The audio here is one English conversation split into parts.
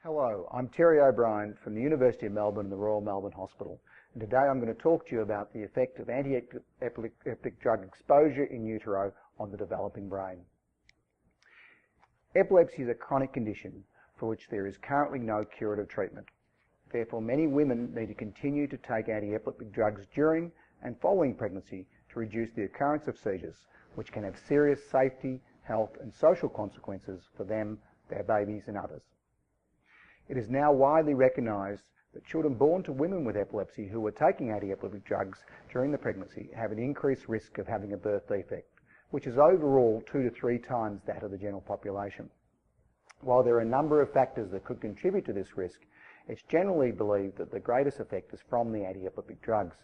Hello, I'm Terry O'Brien from the University of Melbourne and the Royal Melbourne Hospital, and today I'm going to talk to you about the effect of anti-epileptic drug exposure in utero on the developing brain. Epilepsy is a chronic condition for which there is currently no curative treatment. Therefore, many women need to continue to take anti-epileptic drugs during and following pregnancy to reduce the occurrence of seizures, which can have serious safety, health and social consequences for them, their babies and others. It is now widely recognised that children born to women with epilepsy who are taking anti-epileptic drugs during the pregnancy have an increased risk of having a birth defect, which is overall 2 to 3 times that of the general population. While there are a number of factors that could contribute to this risk, it's generally believed that the greatest effect is from the anti-epileptic drugs,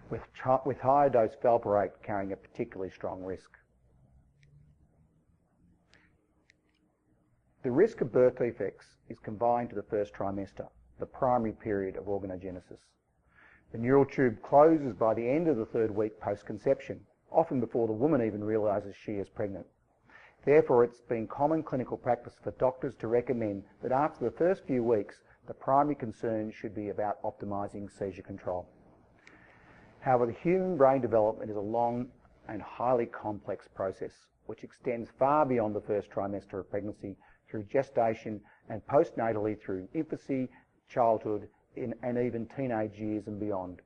with higher dose valproate carrying a particularly strong risk. The risk of birth defects is confined to the first trimester, the primary period of organogenesis. The neural tube closes by the end of the 3rd week post-conception, often before the woman even realises she is pregnant. Therefore, it's been common clinical practice for doctors to recommend that after the first few weeks, the primary concern should be about optimising seizure control. However, the human brain development is a long and highly complex process, which extends far beyond the first trimester of pregnancy through gestation and postnatally through infancy, childhood, and even teenage years and beyond.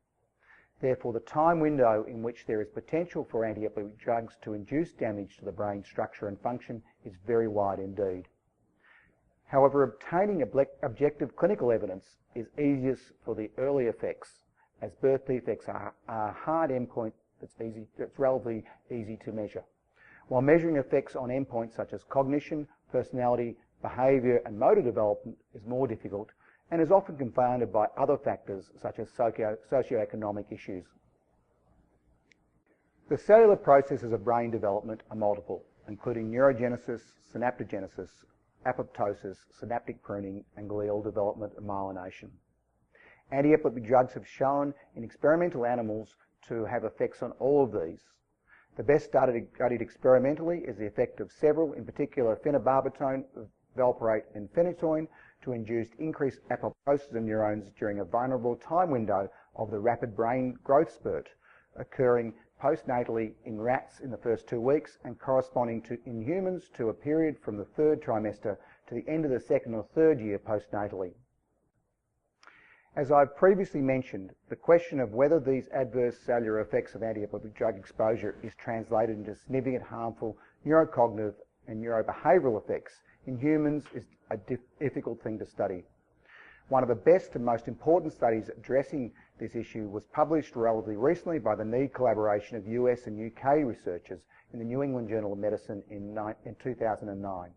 Therefore, the time window in which there is potential for anti-epileptic drugs to induce damage to the brain structure and function is very wide indeed. However, obtaining objective clinical evidence is easiest for the early effects, as birth defects are a hard endpoint that's relatively easy to measure. While measuring effects on endpoints such as cognition, personality, behaviour and motor development is more difficult and is often confounded by other factors such as socioeconomic issues. The cellular processes of brain development are multiple, including neurogenesis, synaptogenesis, apoptosis, synaptic pruning and glial development and myelination. Anti-epileptic drugs have shown in experimental animals to have effects on all of these. The best studied experimentally is the effect of several, in particular phenobarbital, valproate and phenytoin, to induce increased apoptosis of neurons during a vulnerable time window of the rapid brain growth spurt, occurring postnatally in rats in the first 2 weeks and corresponding to, in humans, to a period from the 3rd trimester to the end of the 2nd or 3rd year postnatally. As I've previously mentioned, the question of whether these adverse cellular effects of anti-epileptic drug exposure is translated into significant harmful neurocognitive and neurobehavioural effects in humans is a difficult thing to study. One of the best and most important studies addressing this issue was published relatively recently by the NEED collaboration of US and UK researchers in the New England Journal of Medicine in 2009.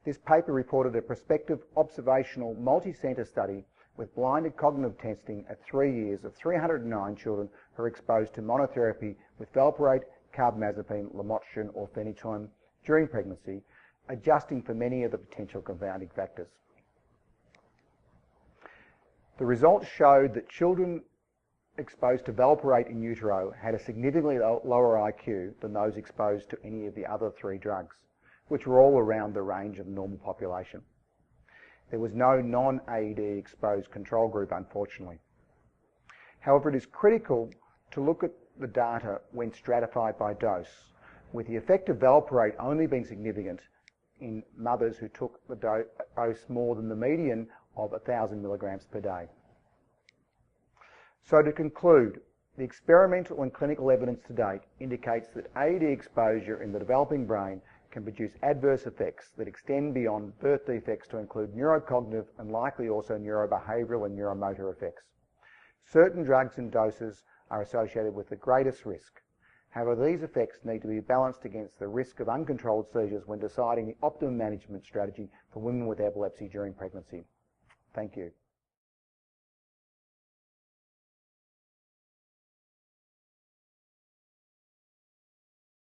This paper reported a prospective observational multi-centre study with blinded cognitive testing at 3 years of 309 children who were exposed to monotherapy with valproate, carbamazepine, lamotrigine or phenytoin during pregnancy, adjusting for many of the potential confounding factors. The results showed that children exposed to valproate in utero had a significantly lower IQ than those exposed to any of the other 3 drugs, which were all around the range of the normal population. There was no non-AED exposed control group, unfortunately. However, it is critical to look at the data when stratified by dose, with the effect of valproate only being significant in mothers who took the dose more than the median of 1,000 milligrams per day. So to conclude, the experimental and clinical evidence to date indicates that AED exposure in the developing brain can produce adverse effects that extend beyond birth defects to include neurocognitive and likely also neurobehavioural and neuromotor effects. Certain drugs and doses are associated with the greatest risk. However, these effects need to be balanced against the risk of uncontrolled seizures when deciding the optimum management strategy for women with epilepsy during pregnancy. Thank you.